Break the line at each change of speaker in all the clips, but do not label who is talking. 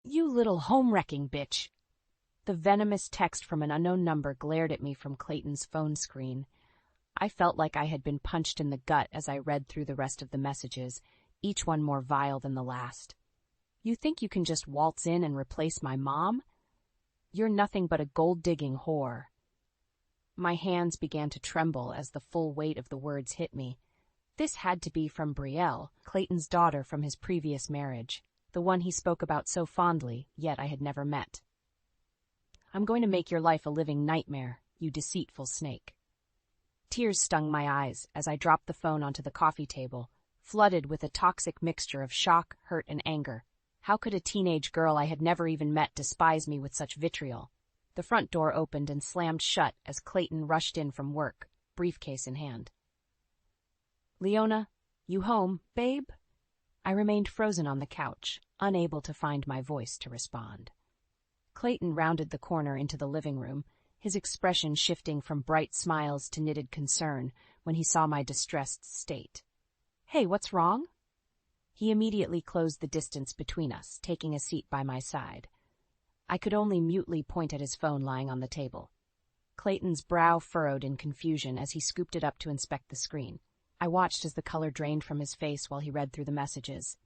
You little home-wrecking bitch. The venomous text from an unknown number glared at me from Clayton's phone screen. I felt like I had been punched in the gut as I read through the rest of the messages, each one more vile than the last. You think you can just waltz in and replace my mom? You're nothing but a gold-digging whore. My hands began to tremble as the full weight of the words hit me. This had to be from Brielle, Clayton's daughter from his previous marriage, the one he spoke about so fondly, yet I had never met. I'm going to make your life a living nightmare, you deceitful snake. Tears stung my eyes as I dropped the phone onto the coffee table, flooded with a toxic mixture of shock, hurt, and anger. How could a teenage girl I had never even met despise me with such vitriol? The front door opened and slammed shut as Clayton rushed in from work, briefcase in hand. Leona, you home, babe? I remained frozen on the couch, unable to find my voice to respond. Clayton rounded the corner into the living room, his expression shifting from bright smiles to knitted concern when he saw my distressed state. Hey, what's wrong? He immediately closed the distance between us, taking a seat by my side. I could only mutely point at his phone lying on the table. Clayton's brow furrowed in confusion as he scooped it up to inspect the screen. I watched as the color drained from his face while he read through the messages.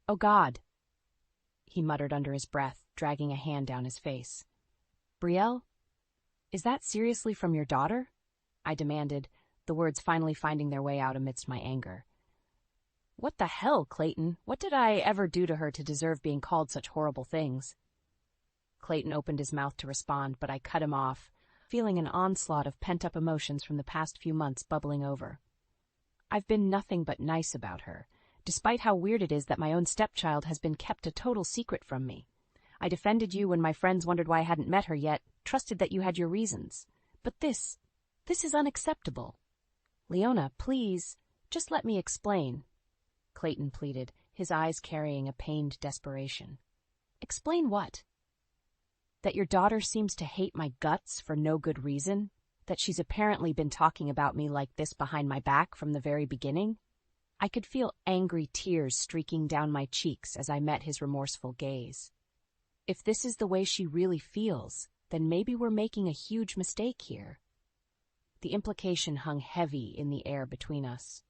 Oh, God, he muttered under his breath, dragging a hand down his face. Brielle? Is that seriously from your daughter? I demanded, the words finally finding their way out amidst my anger. What the hell, Clayton? What did I ever do to her to deserve being called such horrible things? Clayton opened his mouth to respond, but I cut him off, feeling an onslaught of pent-up emotions from the past few months bubbling over. I've been nothing but nice about her, despite how weird it is that my own stepchild has been kept a total secret from me. I defended you when my friends wondered why I hadn't met her yet, trusted that you had your reasons. But this is unacceptable. Leona, please, just let me explain, Clayton pleaded, his eyes carrying a pained desperation. Explain what? That your daughter seems to hate my guts for no good reason? That she's apparently been talking about me like this behind my back from the very beginning? I could feel angry tears streaking down my cheeks as I met his remorseful gaze. If this is the way she really feels, then maybe we're making a huge mistake here. The implication hung heavy in the air between us.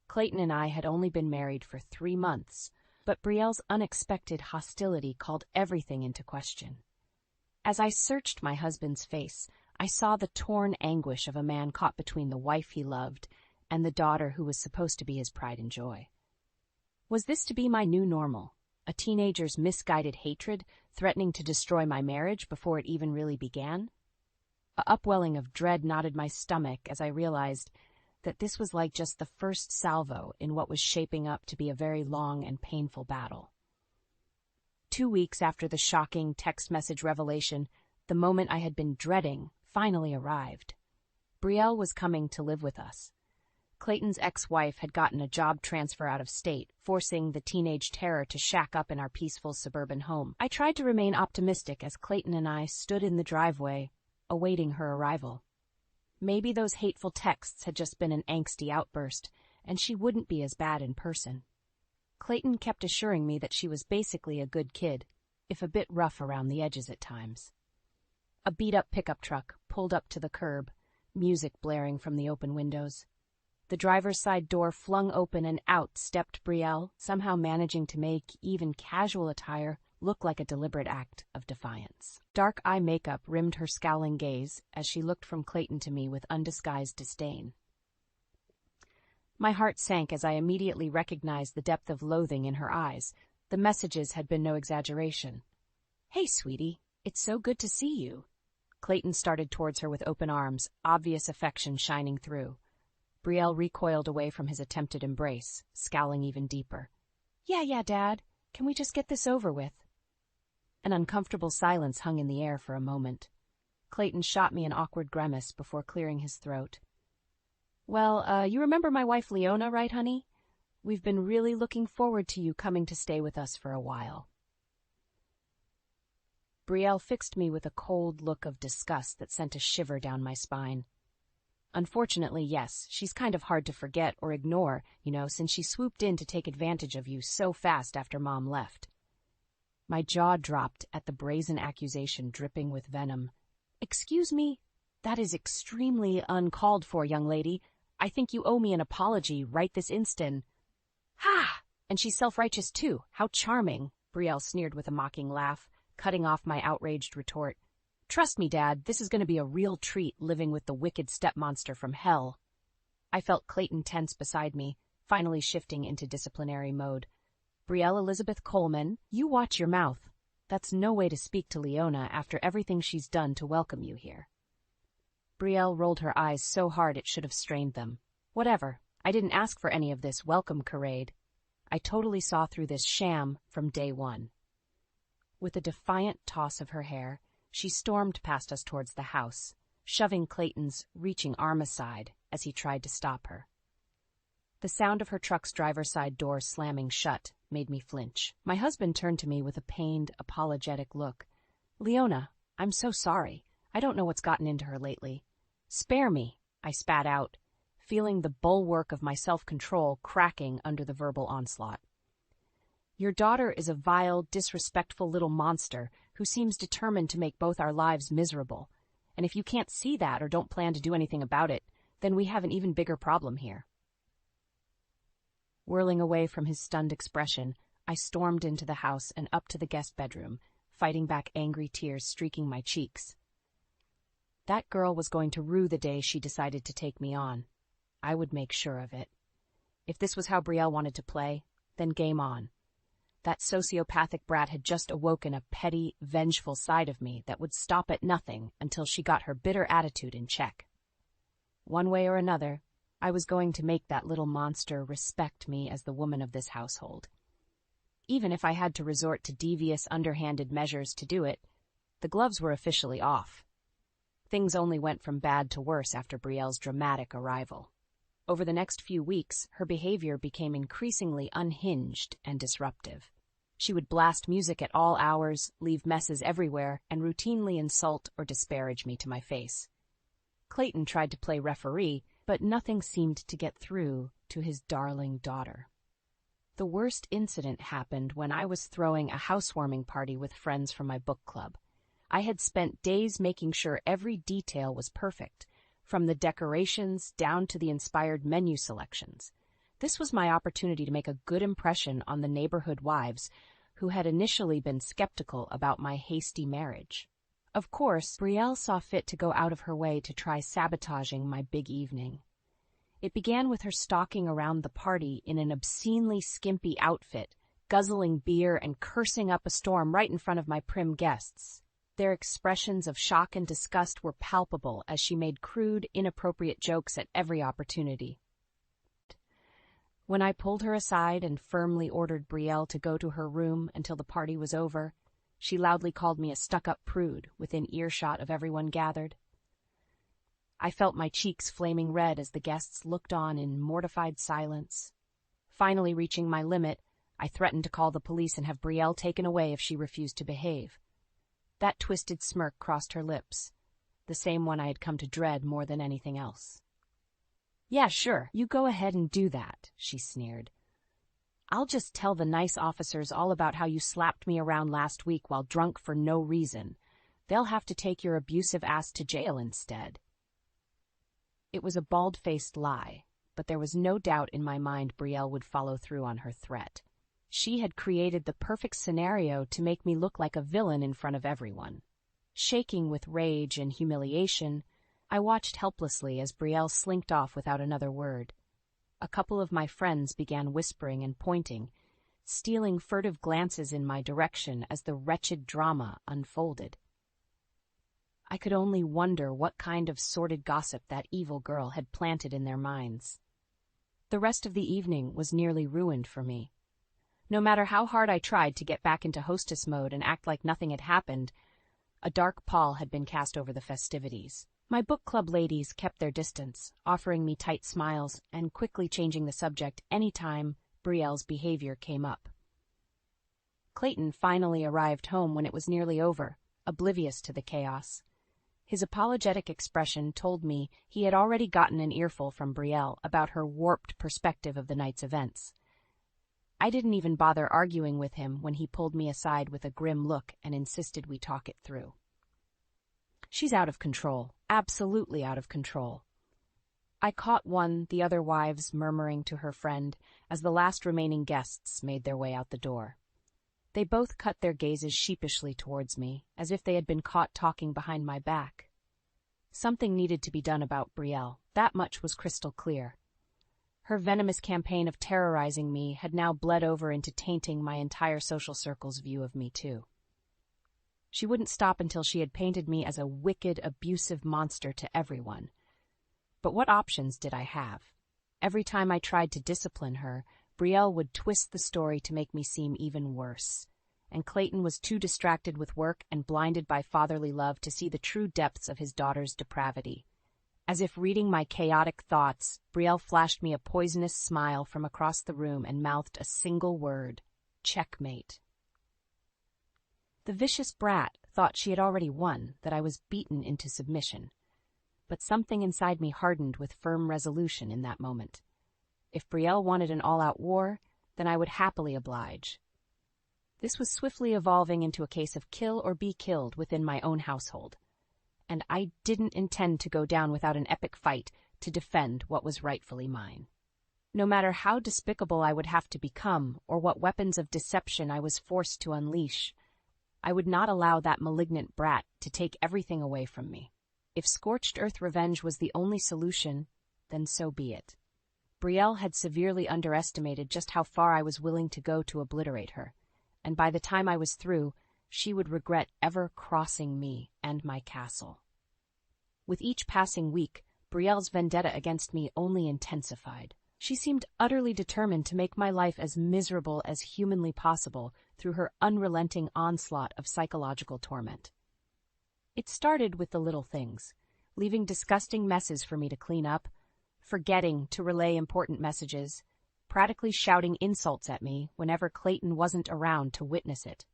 Clayton and I had only been married for 3 months, but Brielle's unexpected hostility called everything into question. As I searched my husband's face, I saw the torn anguish of a man caught between the wife he loved and the daughter who was supposed to be his pride and joy. Was this to be my new normal, a teenager's misguided hatred threatening to destroy my marriage before it even really began? A upwelling of dread knotted my stomach as I realized that this was like just the first salvo in what was shaping up to be a very long and painful battle. 2 weeks after the shocking text message revelation, the moment I had been dreading finally arrived. Brielle was coming to live with us. Clayton's ex-wife had gotten a job transfer out of state, forcing the teenage terror to shack up in our peaceful suburban home. I tried to remain optimistic as Clayton and I stood in the driveway, awaiting her arrival. Maybe those hateful texts had just been an angsty outburst, and she wouldn't be as bad in person. Clayton kept assuring me that she was basically a good kid, if a bit rough around the edges at times. A beat-up pickup truck pulled up to the curb, music blaring from the open windows. The driver's side door flung open and out stepped Brielle, somehow managing to make even casual attire look like a deliberate act of defiance. Dark eye makeup rimmed her scowling gaze as she looked from Clayton to me with undisguised disdain. My heart sank as I immediately recognized the depth of loathing in her eyes. The messages had been no exaggeration. "Hey, sweetie, it's so good to see you." Clayton started towards her with open arms, obvious affection shining through. Brielle recoiled away from his attempted embrace, scowling even deeper. Yeah, Dad. Can we just get this over with?" An uncomfortable silence hung in the air for a moment. Clayton shot me an awkward grimace before clearing his throat. "Well, you remember my wife Leona, right, honey? We've been really looking forward to you coming to stay with us for a while." Brielle fixed me with a cold look of disgust that sent a shiver down my spine. Unfortunately, yes, she's kind of hard to forget or ignore, since she swooped in to take advantage of you so fast after Mom left. My jaw dropped at the brazen accusation dripping with venom. "Excuse me? That is extremely uncalled for, young lady. I think you owe me an apology right this instant." "Ha! And she's self-righteous too. How charming," Brielle sneered with a mocking laugh, cutting off my outraged retort. "Trust me, Dad, this is going to be a real treat living with the wicked step-monster from hell." I felt Clayton tense beside me, finally shifting into disciplinary mode. "Brielle Elizabeth Coleman, you watch your mouth. That's no way to speak to Leona after everything she's done to welcome you here." Brielle rolled her eyes so hard it should have strained them. "Whatever. I didn't ask for any of this welcome charade. I totally saw through this sham from day one." With a defiant toss of her hair, she stormed past us towards the house, shoving Clayton's reaching arm aside as he tried to stop her. The sound of her truck's driver's side door slamming shut made me flinch. My husband turned to me with a pained, apologetic look. "Leona, I'm so sorry. I don't know what's gotten into her lately." "Spare me," I spat out, feeling the bulwark of my self-control cracking under the verbal onslaught. "Your daughter is a vile, disrespectful little monster who seems determined to make both our lives miserable. And if you can't see that or don't plan to do anything about it, then we have an even bigger problem here." Whirling away from his stunned expression, I stormed into the house and up to the guest bedroom, fighting back angry tears streaking my cheeks. That girl was going to rue the day she decided to take me on. I would make sure of it. If this was how Brielle wanted to play, then game on. That sociopathic brat had just awoken a petty, vengeful side of me that would stop at nothing until she got her bitter attitude in check. One way or another, I was going to make that little monster respect me as the woman of this household. Even if I had to resort to devious, underhanded measures to do it, the gloves were officially off. Things only went from bad to worse after Brielle's dramatic arrival. Over the next few weeks, her behavior became increasingly unhinged and disruptive. She would blast music at all hours, leave messes everywhere, and routinely insult or disparage me to my face. Clayton tried to play referee, but nothing seemed to get through to his darling daughter. The worst incident happened when I was throwing a housewarming party with friends from my book club. I had spent days making sure every detail was perfect, from the decorations down to the inspired menu selections. This was my opportunity to make a good impression on the neighborhood wives who had initially been skeptical about my hasty marriage. Of course, Brielle saw fit to go out of her way to try sabotaging my big evening. It began with her stalking around the party in an obscenely skimpy outfit, guzzling beer and cursing up a storm right in front of my prim guests. Their expressions of shock and disgust were palpable as she made crude, inappropriate jokes at every opportunity. When I pulled her aside and firmly ordered Brielle to go to her room until the party was over, she loudly called me a stuck-up prude within earshot of everyone gathered. I felt my cheeks flaming red as the guests looked on in mortified silence. Finally reaching my limit, I threatened to call the police and have Brielle taken away if she refused to behave. That twisted smirk crossed her lips, the same one I had come to dread more than anything else. "Yeah, sure, you go ahead and do that," she sneered. "I'll just tell the nice officers all about how you slapped me around last week while drunk for no reason. They'll have to take your abusive ass to jail instead." It was a bald-faced lie, but there was no doubt in my mind Brielle would follow through on her threat. She had created the perfect scenario to make me look like a villain in front of everyone. Shaking with rage and humiliation, I watched helplessly as Brielle slinked off without another word. A couple of my friends began whispering and pointing, stealing furtive glances in my direction as the wretched drama unfolded. I could only wonder what kind of sordid gossip that evil girl had planted in their minds. The rest of the evening was nearly ruined for me. No matter how hard I tried to get back into hostess mode and act like nothing had happened, a dark pall had been cast over the festivities. My book club ladies kept their distance, offering me tight smiles and quickly changing the subject any time Brielle's behavior came up. Clayton finally arrived home when it was nearly over, oblivious to the chaos. His apologetic expression told me he had already gotten an earful from Brielle about her warped perspective of the night's events. I didn't even bother arguing with him when he pulled me aside with a grim look and insisted we talk it through. She's out of control, absolutely out of control. I caught the other wives murmuring to her friend as the last remaining guests made their way out the door. They both cut their gazes sheepishly towards me, as if they had been caught talking behind my back. Something needed to be done about Brielle, that much was crystal clear. Her venomous campaign of terrorizing me had now bled over into tainting my entire social circle's view of me, too. She wouldn't stop until she had painted me as a wicked, abusive monster to everyone. But what options did I have? Every time I tried to discipline her, Brielle would twist the story to make me seem even worse. And Clayton was too distracted with work and blinded by fatherly love to see the true depths of his daughter's depravity. As if reading my chaotic thoughts, Brielle flashed me a poisonous smile from across the room and mouthed a single word: checkmate. The vicious brat thought she had already won, that I was beaten into submission. But something inside me hardened with firm resolution in that moment. If Brielle wanted an all-out war, then I would happily oblige. This was swiftly evolving into a case of kill or be killed within my own household. And I didn't intend to go down without an epic fight to defend what was rightfully mine. No matter how despicable I would have to become or what weapons of deception I was forced to unleash, I would not allow that malignant brat to take everything away from me. If scorched earth revenge was the only solution, then so be it. Brielle had severely underestimated just how far I was willing to go to obliterate her, and by the time I was through, she would regret ever crossing me and my castle. With each passing week, Brielle's vendetta against me only intensified. She seemed utterly determined to make my life as miserable as humanly possible through her unrelenting onslaught of psychological torment. It started with the little things, leaving disgusting messes for me to clean up, forgetting to relay important messages, practically shouting insults at me whenever Clayton wasn't around to witness it.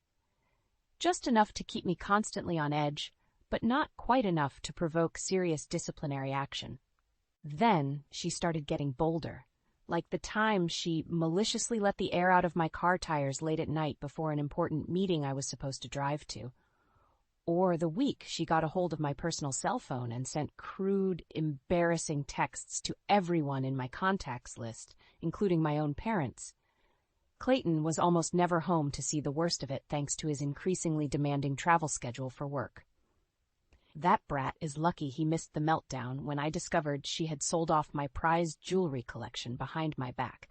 Just enough to keep me constantly on edge, but not quite enough to provoke serious disciplinary action. Then she started getting bolder, like the time she maliciously let the air out of my car tires late at night before an important meeting I was supposed to drive to. Or the week she got a hold of my personal cell phone and sent crude, embarrassing texts to everyone in my contacts list, including my own parents. Clayton was almost never home to see the worst of it thanks to his increasingly demanding travel schedule for work. That brat is lucky he missed the meltdown when I discovered she had sold off my prized jewelry collection behind my back,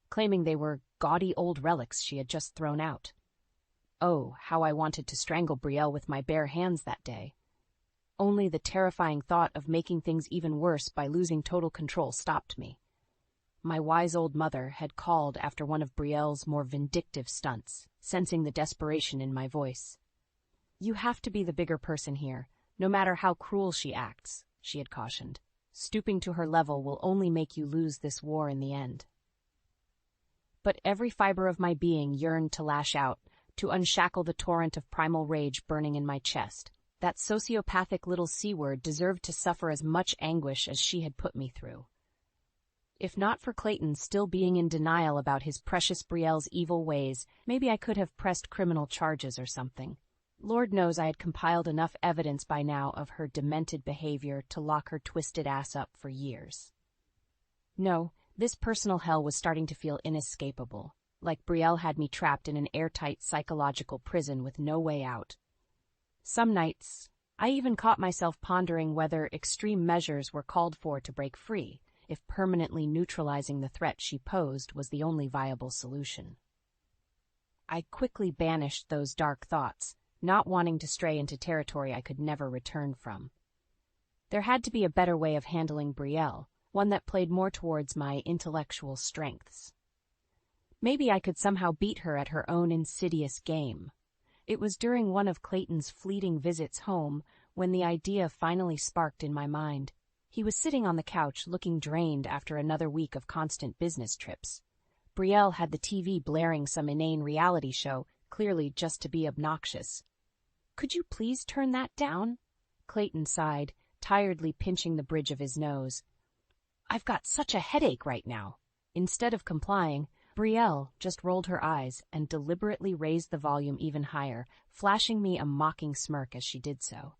claiming they were gaudy old relics she had just thrown out. Oh, how I wanted to strangle Brielle with my bare hands that day. Only the terrifying thought of making things even worse by losing total control stopped me. My wise old mother had called after one of Brielle's more vindictive stunts, sensing the desperation in my voice. "You have to be the bigger person here, no matter how cruel she acts," she had cautioned. "Stooping to her level will only make you lose this war in the end." But every fiber of my being yearned to lash out, to unshackle the torrent of primal rage burning in my chest. That sociopathic little C-word deserved to suffer as much anguish as she had put me through. If not for Clayton still being in denial about his precious Brielle's evil ways, maybe I could have pressed criminal charges or something. Lord knows I had compiled enough evidence by now of her demented behavior to lock her twisted ass up for years. No, this personal hell was starting to feel inescapable, like Brielle had me trapped in an airtight psychological prison with no way out. Some nights, I even caught myself pondering whether extreme measures were called for to break free, if permanently neutralizing the threat she posed was the only viable solution. I quickly banished those dark thoughts, not wanting to stray into territory I could never return from. There had to be a better way of handling Brielle, one that played more towards my intellectual strengths. Maybe I could somehow beat her at her own insidious game. It was during one of Clayton's fleeting visits home when the idea finally sparked in my mind. He was sitting on the couch looking drained after another week of constant business trips. Brielle had the TV blaring some inane reality show, clearly just to be obnoxious. "Could you please turn that down?" Clayton sighed, tiredly pinching the bridge of his nose. "I've got such a headache right now." Instead of complying, Brielle just rolled her eyes and deliberately raised the volume even higher, flashing me a mocking smirk as she did so.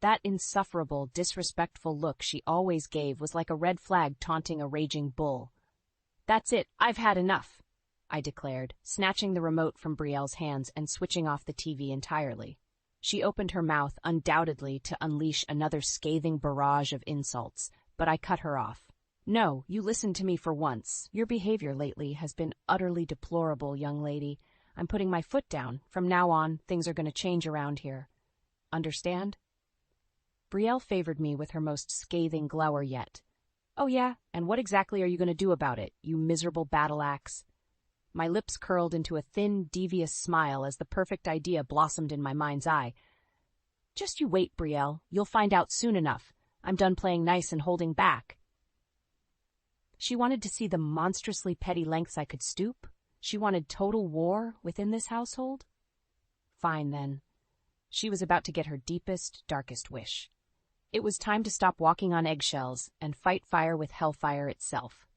That insufferable, disrespectful look she always gave was like a red flag taunting a raging bull. "That's it, I've had enough," I declared, snatching the remote from Brielle's hands and switching off the TV entirely. She opened her mouth, undoubtedly to unleash another scathing barrage of insults, but I cut her off. "No, you listen to me for once. Your behavior lately has been utterly deplorable, young lady. I'm putting my foot down. From now on, things are going to change around here. Understand?" Brielle favored me with her most scathing glower yet. "Oh yeah, and what exactly are you going to do about it, you miserable battle axe?" My lips curled into a thin, devious smile as the perfect idea blossomed in my mind's eye. "Just you wait, Brielle. You'll find out soon enough. I'm done playing nice and holding back." She wanted to see the monstrously petty lengths I could stoop? She wanted total war within this household? Fine, then. She was about to get her deepest, darkest wish. It was time to stop walking on eggshells and fight fire with hellfire itself.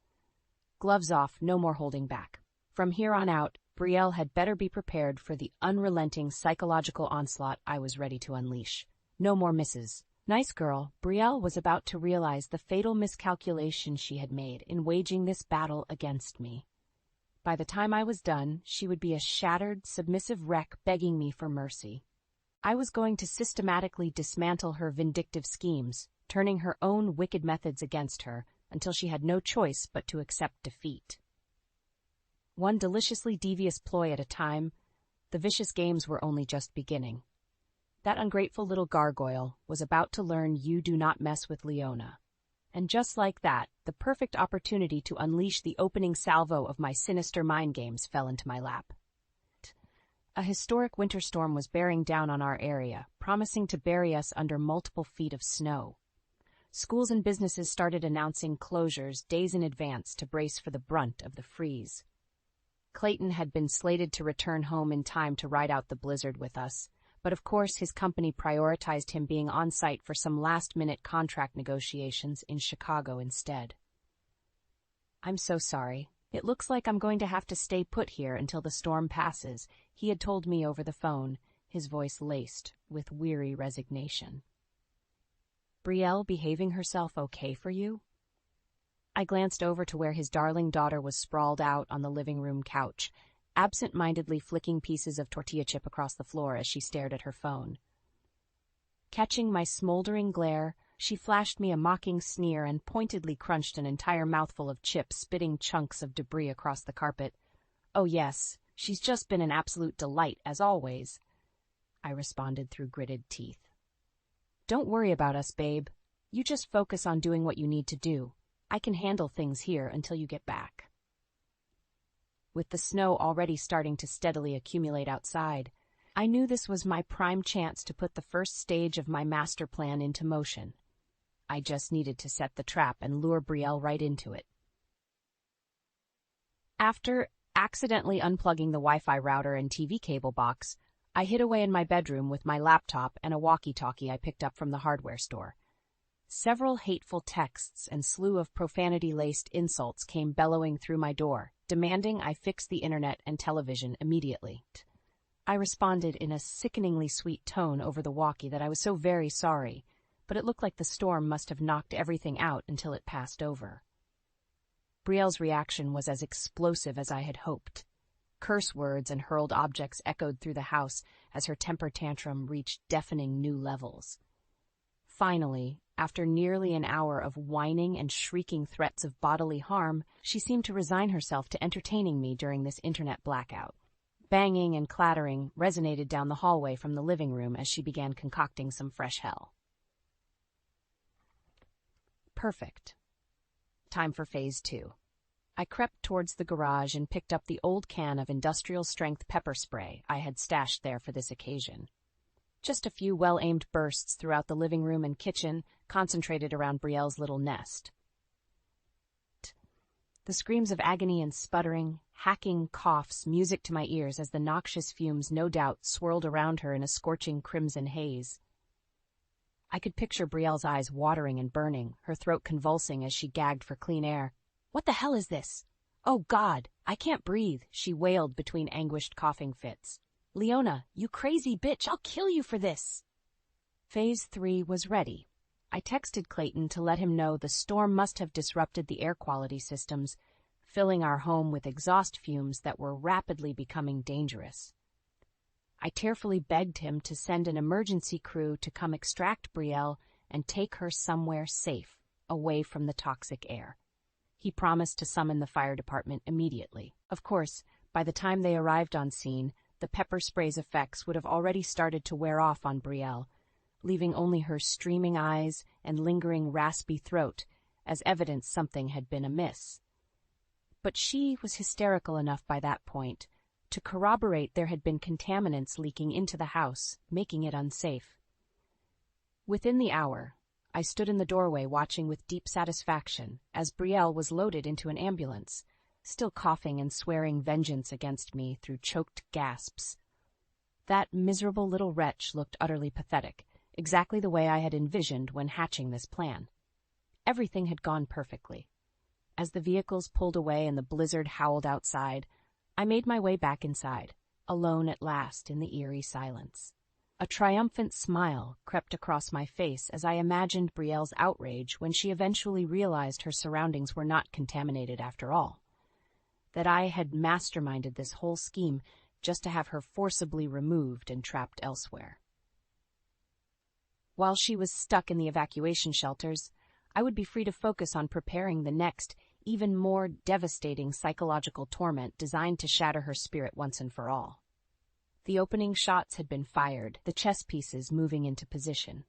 Gloves off, no more holding back. From here on out, Brielle had better be prepared for the unrelenting psychological onslaught I was ready to unleash. No more misses. Nice girl, Brielle was about to realize the fatal miscalculation she had made in waging this battle against me. By the time I was done, she would be a shattered, submissive wreck begging me for mercy. I was going to systematically dismantle her vindictive schemes, turning her own wicked methods against her until she had no choice but to accept defeat. One deliciously devious ploy at a time, the vicious games were only just beginning. That ungrateful little gargoyle was about to learn you do not mess with Leona. And just like that, the perfect opportunity to unleash the opening salvo of my sinister mind games fell into my lap. A historic winter storm was bearing down on our area, promising to bury us under multiple feet of snow. Schools and businesses started announcing closures days in advance to brace for the brunt of the freeze. Clayton had been slated to return home in time to ride out the blizzard with us, but of course his company prioritized him being on site for some last-minute contract negotiations in Chicago instead. "I'm so sorry. It looks like I'm going to have to stay put here until the storm passes," he had told me over the phone, his voice laced with weary resignation. "Brielle behaving herself okay for you?" I glanced over to where his darling daughter was sprawled out on the living room couch, absent-mindedly flicking pieces of tortilla chip across the floor as she stared at her phone. Catching my smoldering glare, she flashed me a mocking sneer and pointedly crunched an entire mouthful of chips, spitting chunks of debris across the carpet. "Oh yes, she's just been an absolute delight, as always," I responded through gritted teeth. "Don't worry about us, babe. You just focus on doing what you need to do. I can handle things here until you get back." With the snow already starting to steadily accumulate outside, I knew this was my prime chance to put the first stage of my master plan into motion. I just needed to set the trap and lure Brielle right into it. After accidentally unplugging the Wi-Fi router and TV cable box, I hid away in my bedroom with my laptop and a walkie-talkie I picked up from the hardware store. Several hateful texts and slew of profanity-laced insults came bellowing through my door, demanding I fix the internet and television immediately. I responded in a sickeningly sweet tone over the walkie that I was so very sorry, but it looked like the storm must have knocked everything out until it passed over. Brielle's reaction was as explosive as I had hoped. Curse words and hurled objects echoed through the house as her temper tantrum reached deafening new levels. Finally, after nearly an hour of whining and shrieking threats of bodily harm, she seemed to resign herself to entertaining me during this internet blackout. Banging and clattering resonated down the hallway from the living room as she began concocting some fresh hell. Perfect. Time for Phase 2. I crept towards the garage and picked up the old can of industrial-strength pepper spray I had stashed there for this occasion. Just a few well-aimed bursts throughout the living room and kitchen, concentrated around Brielle's little nest. The screams of agony and sputtering, hacking coughs music to my ears as the noxious fumes no doubt swirled around her in a scorching crimson haze. I could picture Brielle's eyes watering and burning, her throat convulsing as she gagged for clean air. "What the hell is this? "Oh, God, I can't breathe," she wailed between anguished coughing fits. "Leona, you crazy bitch, I'll kill you for this." Phase 3 was ready. I texted Clayton to let him know the storm must have disrupted the air quality systems, filling our home with exhaust fumes that were rapidly becoming dangerous. I tearfully begged him to send an emergency crew to come extract Brielle and take her somewhere safe, away from the toxic air. He promised to summon the fire department immediately. Of course, by the time they arrived on scene, the pepper spray's effects would have already started to wear off on Brielle, leaving only her streaming eyes and lingering raspy throat as evidence something had been amiss. But she was hysterical enough by that point to corroborate there had been contaminants leaking into the house, making it unsafe. Within the hour, I stood in the doorway watching with deep satisfaction as Brielle was loaded into an ambulance, still coughing and swearing vengeance against me through choked gasps. That miserable little wretch looked utterly pathetic, exactly the way I had envisioned when hatching this plan. Everything had gone perfectly. As the vehicles pulled away and the blizzard howled outside, I made my way back inside, alone at last in the eerie silence. A triumphant smile crept across my face as I imagined Brielle's outrage when she eventually realized her surroundings were not contaminated after all. That I had masterminded this whole scheme just to have her forcibly removed and trapped elsewhere. While she was stuck in the evacuation shelters, I would be free to focus on preparing the next, even more devastating psychological torment designed to shatter her spirit once and for all. The opening shots had been fired, the chess pieces moving into position.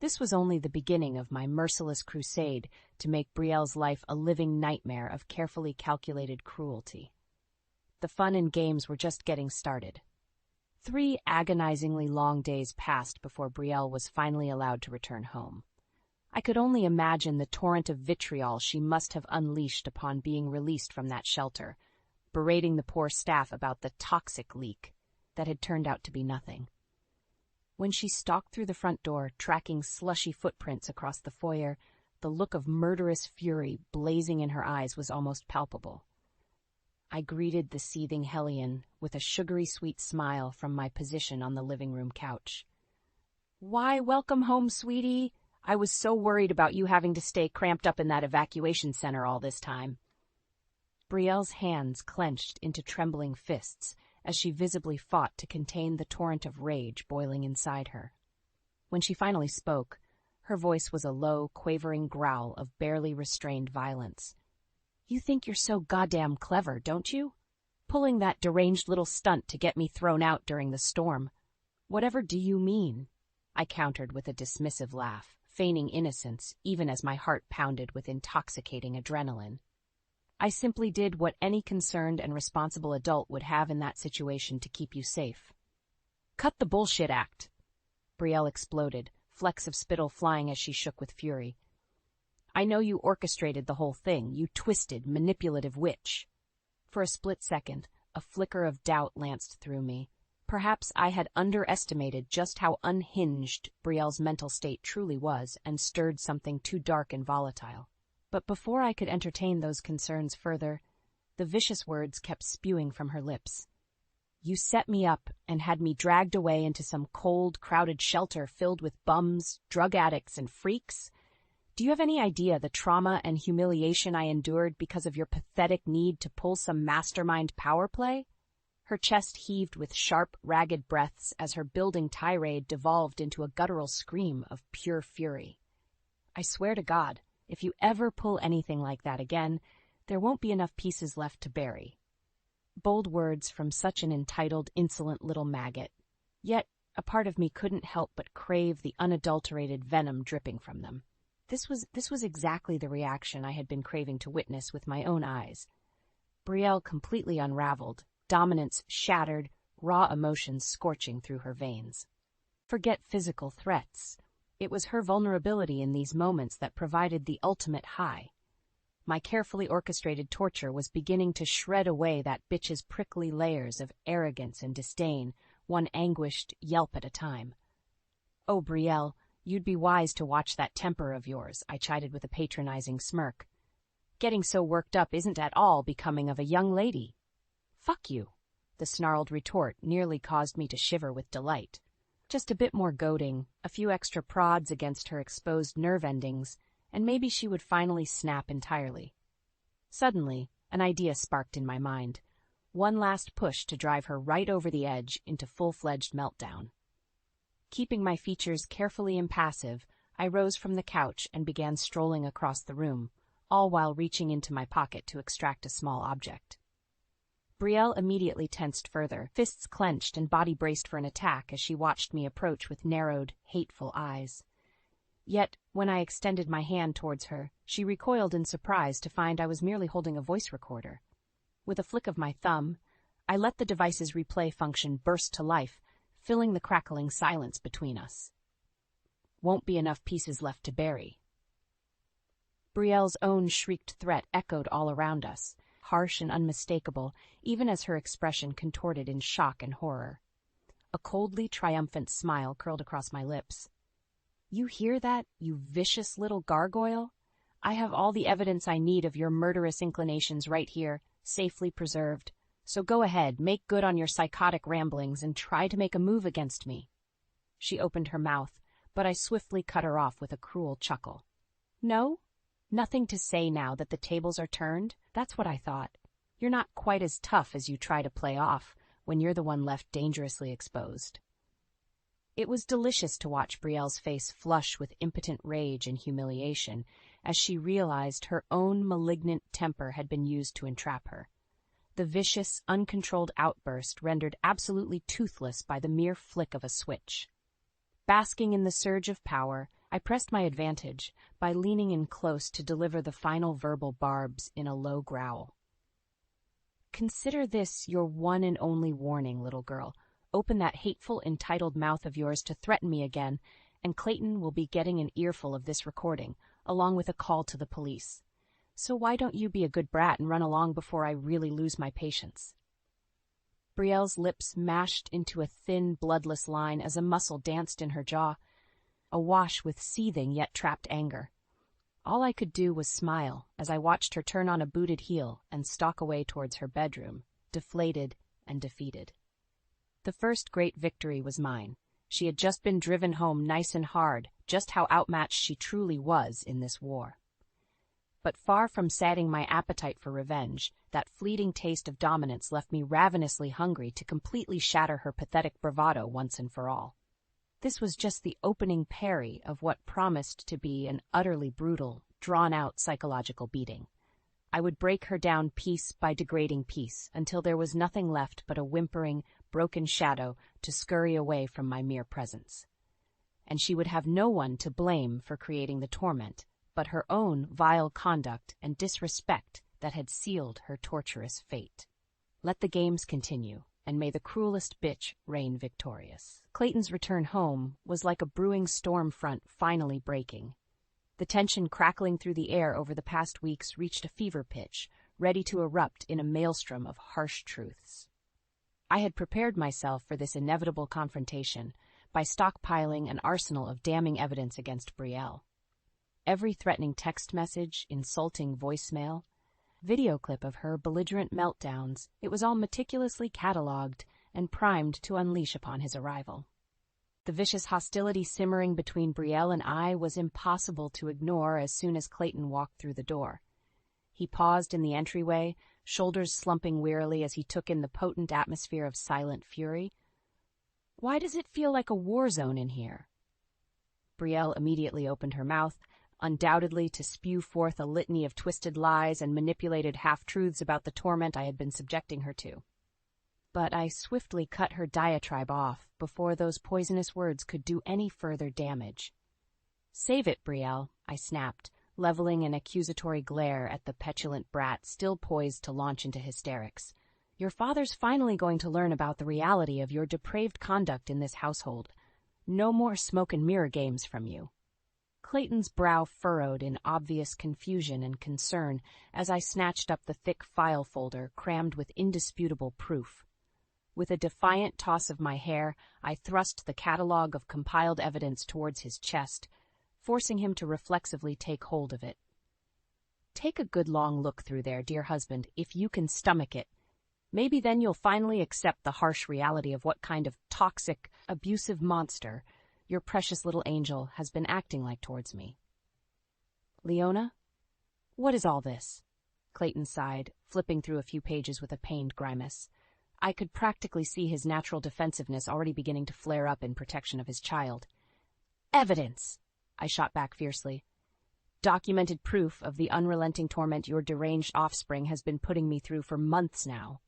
This was only the beginning of my merciless crusade to make Brielle's life a living nightmare of carefully calculated cruelty. The fun and games were just getting started. 3 agonizingly long days passed before Brielle was finally allowed to return home. I could only imagine the torrent of vitriol she must have unleashed upon being released from that shelter, berating the poor staff about the toxic leak that had turned out to be nothing. When she stalked through the front door, tracking slushy footprints across the foyer, the look of murderous fury blazing in her eyes was almost palpable. I greeted the seething hellion with a sugary sweet smile from my position on the living room couch. "Why, welcome home, sweetie. I was so worried about you having to stay cramped up in that evacuation center all this time." Brielle's hands clenched into trembling fists as she visibly fought to contain the torrent of rage boiling inside her. When she finally spoke, her voice was a low, quavering growl of barely restrained violence. "You think you're so goddamn clever, don't you? Pulling that deranged little stunt to get me thrown out during the storm. Whatever do you mean?" I countered with a dismissive laugh, feigning innocence even as my heart pounded with intoxicating adrenaline. "I simply did what any concerned and responsible adult would have in that situation to keep you safe." "Cut the bullshit act!" Brielle exploded, flecks of spittle flying as she shook with fury. "I know you orchestrated the whole thing, you twisted, manipulative witch." For a split second, a flicker of doubt lanced through me. Perhaps I had underestimated just how unhinged Brielle's mental state truly was and stirred something too dark and volatile. But before I could entertain those concerns further, the vicious words kept spewing from her lips. "You set me up and had me dragged away into some cold, crowded shelter filled with bums, drug addicts, and freaks? Do you have any idea the trauma and humiliation I endured because of your pathetic need to pull some mastermind power play?" Her chest heaved with sharp, ragged breaths as her building tirade devolved into a guttural scream of pure fury. "I swear to God, if you ever pull anything like that again, there won't be enough pieces left to bury." Bold words from such an entitled, insolent little maggot. Yet a part of me couldn't help but crave the unadulterated venom dripping from them. This was exactly the reaction I had been craving to witness with my own eyes. Brielle completely unraveled, dominance shattered, raw emotions scorching through her veins. Forget physical threats. It was her vulnerability in these moments that provided the ultimate high. My carefully orchestrated torture was beginning to shred away that bitch's prickly layers of arrogance and disdain, one anguished yelp at a time. "Oh, Brielle, you'd be wise to watch that temper of yours," I chided with a patronizing smirk. Getting so worked up isn't at all becoming of a young lady. Fuck you. The snarled retort nearly caused me to shiver with delight. Just a bit more goading, a few extra prods against her exposed nerve endings, and maybe she would finally snap entirely. Suddenly, an idea sparked in my mind. One last push to drive her right over the edge into full-fledged meltdown. Keeping my features carefully impassive, I rose from the couch and began strolling across the room, all while reaching into my pocket to extract a small object. Brielle immediately tensed further, fists clenched and body braced for an attack as she watched me approach with narrowed, hateful eyes. Yet, when I extended my hand towards her, she recoiled in surprise to find I was merely holding a voice recorder. With a flick of my thumb, I let the device's replay function burst to life, filling the crackling silence between us. Won't be enough pieces left to bury. Brielle's own shrieked threat echoed all around us, harsh and unmistakable, even as her expression contorted in shock and horror. A coldly triumphant smile curled across my lips. You hear that, you vicious little gargoyle? I have all the evidence I need of your murderous inclinations right here, safely preserved. So go ahead, make good on your psychotic ramblings and try to make a move against me. She opened her mouth, but I swiftly cut her off with a cruel chuckle. No? Nothing to say now that the tables are turned? That's what I thought. You're not quite as tough as you try to play off when you're the one left dangerously exposed. It was delicious to watch Brielle's face flush with impotent rage and humiliation as she realized her own malignant temper had been used to entrap her. The vicious, uncontrolled outburst rendered absolutely toothless by the mere flick of a switch. Basking in the surge of power, I pressed my advantage by leaning in close to deliver the final verbal barbs in a low growl. Consider this your one and only warning, little girl. Open that hateful, entitled mouth of yours to threaten me again, and Clayton will be getting an earful of this recording, along with a call to the police. So why don't you be a good brat and run along before I really lose my patience? Brielle's lips mashed into a thin, bloodless line as a muscle danced in her jaw, awash with seething yet trapped anger. All I could do was smile as I watched her turn on a booted heel and stalk away towards her bedroom, deflated and defeated. The first great victory was mine. She had just been driven home nice and hard, just how outmatched she truly was in this war. But far from sating my appetite for revenge, that fleeting taste of dominance left me ravenously hungry to completely shatter her pathetic bravado once and for all. This was just the opening parry of what promised to be an utterly brutal, drawn-out psychological beating. I would break her down piece by degrading piece until there was nothing left but a whimpering, broken shadow to scurry away from my mere presence. And she would have no one to blame for creating the torment, but her own vile conduct and disrespect that had sealed her torturous fate. Let the games continue, and may the cruelest bitch reign victorious. Clayton's return home was like a brewing storm front finally breaking. The tension crackling through the air over the past weeks reached a fever pitch, ready to erupt in a maelstrom of harsh truths. I had prepared myself for this inevitable confrontation by stockpiling an arsenal of damning evidence against Brielle. Every threatening text message, insulting voicemail, video clip of her belligerent meltdowns, it was all meticulously catalogued and primed to unleash upon his arrival. The vicious hostility simmering between Brielle and I was impossible to ignore as soon as Clayton walked through the door. He paused in the entryway, shoulders slumping wearily as he took in the potent atmosphere of silent fury. "Why does it feel like a war zone in here?" Brielle immediately opened her mouth, undoubtedly to spew forth a litany of twisted lies and manipulated half-truths about the torment I had been subjecting her to. But I swiftly cut her diatribe off before those poisonous words could do any further damage. "Save it, Brielle," I snapped, leveling an accusatory glare at the petulant brat still poised to launch into hysterics. "Your father's finally going to learn about the reality of your depraved conduct in this household. No more smoke and mirror games from you." Clayton's brow furrowed in obvious confusion and concern as I snatched up the thick file folder crammed with indisputable proof. With a defiant toss of my hair, I thrust the catalog of compiled evidence towards his chest, forcing him to reflexively take hold of it. Take a good long look through there, dear husband, if you can stomach it. Maybe then you'll finally accept the harsh reality of what kind of toxic, abusive monster your precious little angel has been acting like towards me. Leona? What is all this? Clayton sighed, flipping through a few pages with a pained grimace. I could practically see his natural defensiveness already beginning to flare up in protection of his child. Evidence! I shot back fiercely. Documented proof of the unrelenting torment your deranged offspring has been putting me through for months now.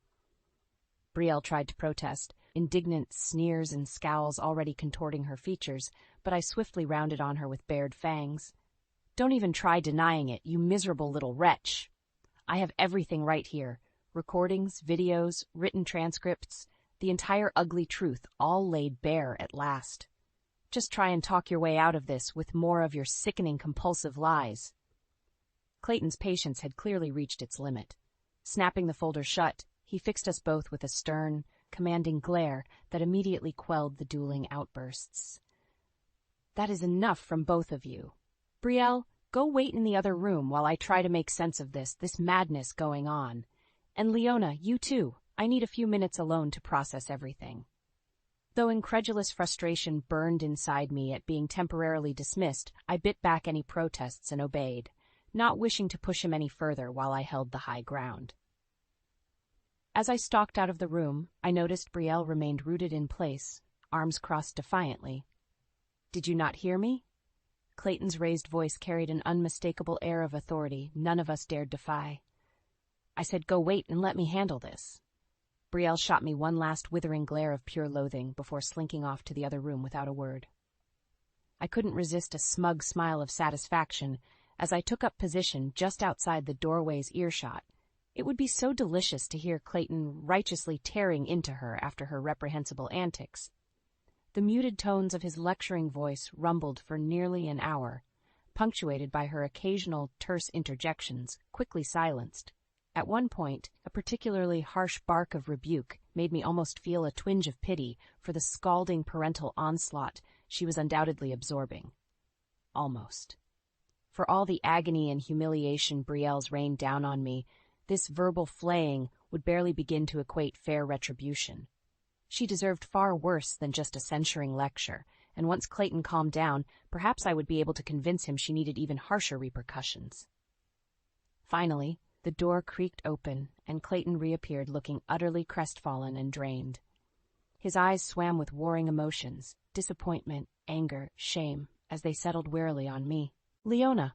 Brielle tried to protest, indignant sneers and scowls already contorting her features, but I swiftly rounded on her with bared fangs. Don't even try denying it, you miserable little wretch. I have everything right here. Recordings, videos, written transcripts, the entire ugly truth, all laid bare at last. Just try and talk your way out of this with more of your sickening compulsive lies. Clayton's patience had clearly reached its limit. Snapping the folder shut, he fixed us both with a stern, commanding glare that immediately quelled the dueling outbursts. That is enough from both of you. Brielle, go wait in the other room while I try to make sense of this madness going on. And Leona, you too. I need a few minutes alone to process everything. Though incredulous frustration burned inside me at being temporarily dismissed, I bit back any protests and obeyed, not wishing to push him any further while I held the high ground. As I stalked out of the room, I noticed Brielle remained rooted in place, arms crossed defiantly. Did you not hear me? Clayton's raised voice carried an unmistakable air of authority none of us dared defy. I said, go wait and let me handle this. Brielle shot me one last withering glare of pure loathing before slinking off to the other room without a word. I couldn't resist a smug smile of satisfaction as I took up position just outside the doorway's earshot. It would be so delicious to hear Clayton righteously tearing into her after her reprehensible antics. The muted tones of his lecturing voice rumbled for nearly an hour, punctuated by her occasional terse interjections, quickly silenced. At one point, a particularly harsh bark of rebuke made me almost feel a twinge of pity for the scalding parental onslaught she was undoubtedly absorbing. Almost. For all the agony and humiliation Brielle's rained down on me, this verbal flaying would barely begin to equate fair retribution. She deserved far worse than just a censuring lecture, and once Clayton calmed down, perhaps I would be able to convince him she needed even harsher repercussions. Finally, the door creaked open, and Clayton reappeared looking utterly crestfallen and drained. His eyes swam with warring emotions, disappointment, anger, shame, as they settled wearily on me. Leona,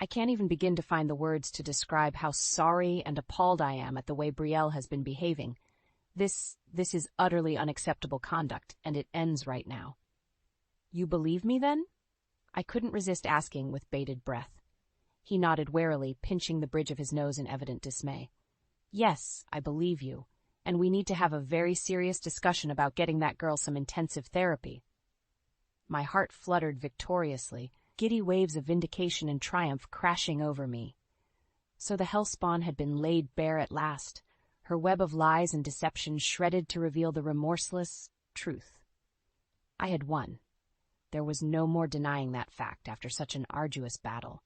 I can't even begin to find the words to describe how sorry and appalled I am at the way Brielle has been behaving. This is utterly unacceptable conduct, and it ends right now. You believe me, then? I couldn't resist asking with bated breath. He nodded warily, pinching the bridge of his nose in evident dismay. Yes, I believe you, and we need to have a very serious discussion about getting that girl some intensive therapy. My heart fluttered victoriously, giddy waves of vindication and triumph crashing over me. So the hellspawn had been laid bare at last, her web of lies and deception shredded to reveal the remorseless truth. I had won. There was no more denying that fact after such an arduous battle.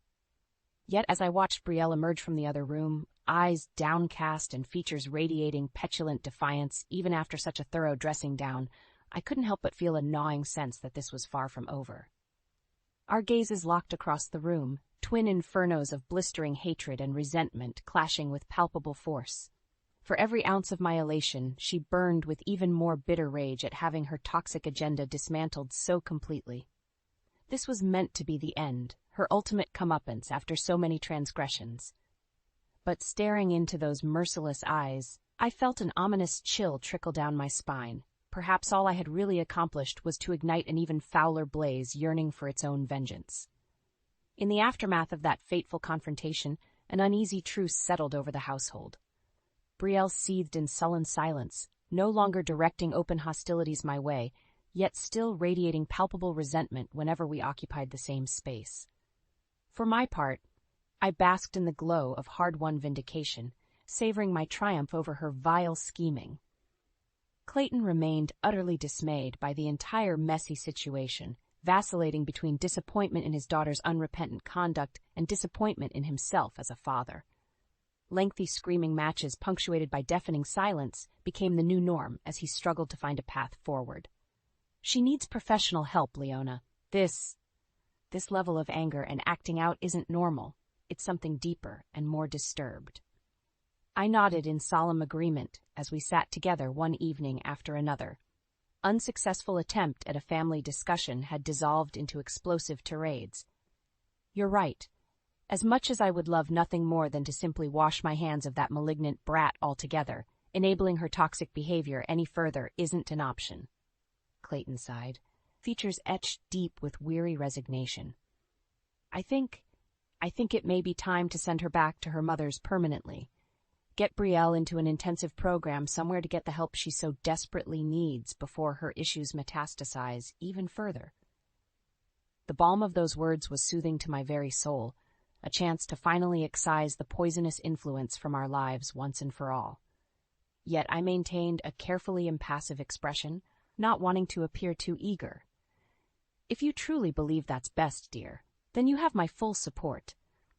Yet as I watched Brielle emerge from the other room, eyes downcast and features radiating petulant defiance even after such a thorough dressing down, I couldn't help but feel a gnawing sense that this was far from over. Our gazes locked across the room, twin infernos of blistering hatred and resentment clashing with palpable force. For every ounce of my elation, she burned with even more bitter rage at having her toxic agenda dismantled so completely. This was meant to be the end, her ultimate comeuppance after so many transgressions. But staring into those merciless eyes, I felt an ominous chill trickle down my spine. Perhaps all I had really accomplished was to ignite an even fouler blaze yearning for its own vengeance. In the aftermath of that fateful confrontation, an uneasy truce settled over the household. Brielle seethed in sullen silence, no longer directing open hostilities my way, yet still radiating palpable resentment whenever we occupied the same space. For my part, I basked in the glow of hard-won vindication, savoring my triumph over her vile scheming. Clayton remained utterly dismayed by the entire messy situation, vacillating between disappointment in his daughter's unrepentant conduct and disappointment in himself as a father. Lengthy screaming matches punctuated by deafening silence became the new norm as he struggled to find a path forward. She needs professional help, Leona. This level of anger and acting out isn't normal. It's something deeper and more disturbed. I nodded in solemn agreement as we sat together one evening after another. Unsuccessful attempt at a family discussion had dissolved into explosive tirades. You're right. As much as I would love nothing more than to simply wash my hands of that malignant brat altogether, enabling her toxic behavior any further isn't an option. Clayton sighed, features etched deep with weary resignation. I think it may be time to send her back to her mother's permanently. Get Brielle into an intensive program somewhere to get the help she so desperately needs before her issues metastasize even further. The balm of those words was soothing to my very soul, a chance to finally excise the poisonous influence from our lives once and for all. Yet I maintained a carefully impassive expression, not wanting to appear too eager. If you truly believe that's best, dear, then you have my full support.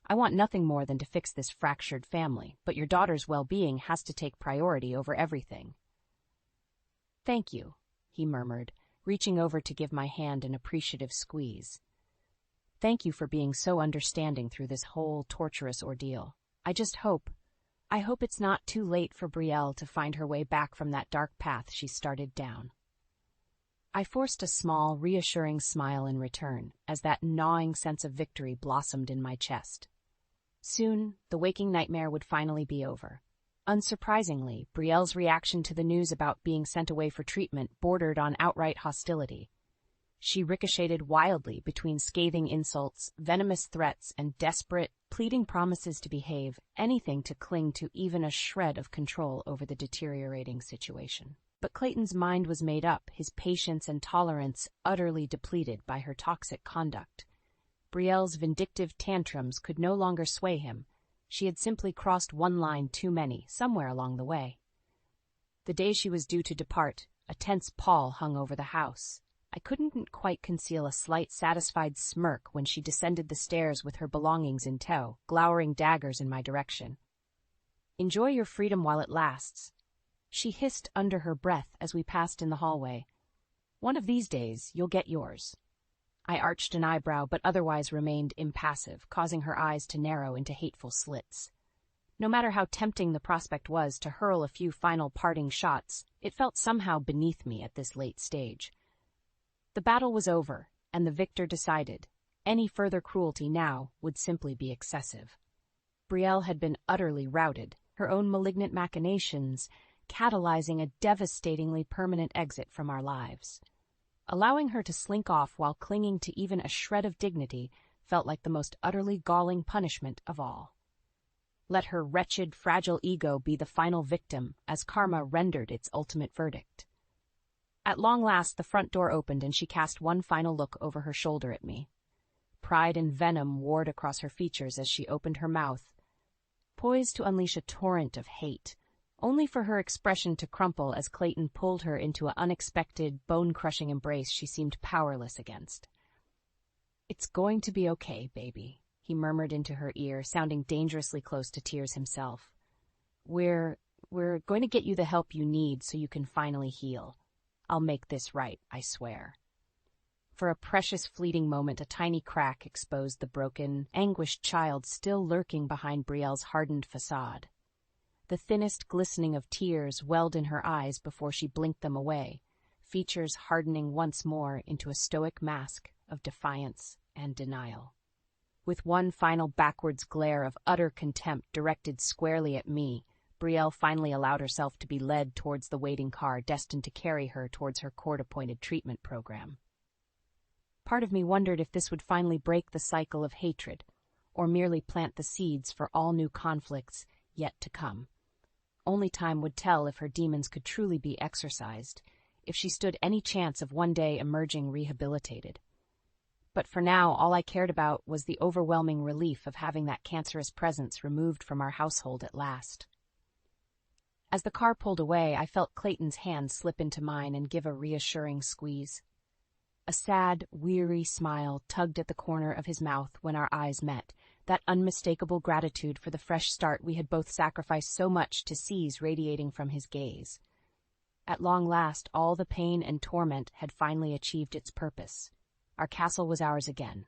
I want nothing more than to fix this fractured family, but your daughter's well-being has to take priority over everything. Thank you, he murmured, reaching over to give my hand an appreciative squeeze. Thank you for being so understanding through this whole torturous ordeal. I hope it's not too late for Brielle to find her way back from that dark path she started down. I forced a small, reassuring smile in return as that gnawing sense of victory blossomed in my chest. Soon, the waking nightmare would finally be over. Unsurprisingly, Brielle's reaction to the news about being sent away for treatment bordered on outright hostility. She ricocheted wildly between scathing insults, venomous threats, and desperate, pleading promises to behave, anything to cling to even a shred of control over the deteriorating situation. But Clayton's mind was made up, his patience and tolerance utterly depleted by her toxic conduct. Brielle's vindictive tantrums could no longer sway him. She had simply crossed one line too many, somewhere along the way. The day she was due to depart, a tense pall hung over the house. I couldn't quite conceal a slight satisfied smirk when she descended the stairs with her belongings in tow, glowering daggers in my direction. Enjoy your freedom while it lasts, she hissed under her breath as we passed in the hallway. One of these days, you'll get yours. I arched an eyebrow but otherwise remained impassive, causing her eyes to narrow into hateful slits. No matter how tempting the prospect was to hurl a few final parting shots, it felt somehow beneath me at this late stage. The battle was over, and the victor decided. Any further cruelty now would simply be excessive. Brielle had been utterly routed, her own malignant machinations catalyzing a devastatingly permanent exit from our lives. Allowing her to slink off while clinging to even a shred of dignity felt like the most utterly galling punishment of all. Let her wretched, fragile ego be the final victim as karma rendered its ultimate verdict. At long last, the front door opened and she cast one final look over her shoulder at me. Pride and venom warred across her features as she opened her mouth, poised to unleash a torrent of hate, only for her expression to crumple as Clayton pulled her into an unexpected, bone-crushing embrace she seemed powerless against. "It's going to be okay, baby," he murmured into her ear, sounding dangerously close to tears himself. We're going to get you the help you need so you can finally heal. I'll make this right, I swear." For a precious fleeting moment, a tiny crack exposed the broken, anguished child still lurking behind Brielle's hardened facade. The thinnest glistening of tears welled in her eyes before she blinked them away, features hardening once more into a stoic mask of defiance and denial. With one final backwards glare of utter contempt directed squarely at me, Brielle finally allowed herself to be led towards the waiting car destined to carry her towards her court-appointed treatment program. Part of me wondered if this would finally break the cycle of hatred, or merely plant the seeds for all new conflicts yet to come. Only time would tell if her demons could truly be exorcised, if she stood any chance of one day emerging rehabilitated. But for now, all I cared about was the overwhelming relief of having that cancerous presence removed from our household at last. As the car pulled away, I felt Clayton's hand slip into mine and give a reassuring squeeze. A sad, weary smile tugged at the corner of his mouth when our eyes met, that unmistakable gratitude for the fresh start we had both sacrificed so much to seize radiating from his gaze. At long last, all the pain and torment had finally achieved its purpose. Our castle was ours again.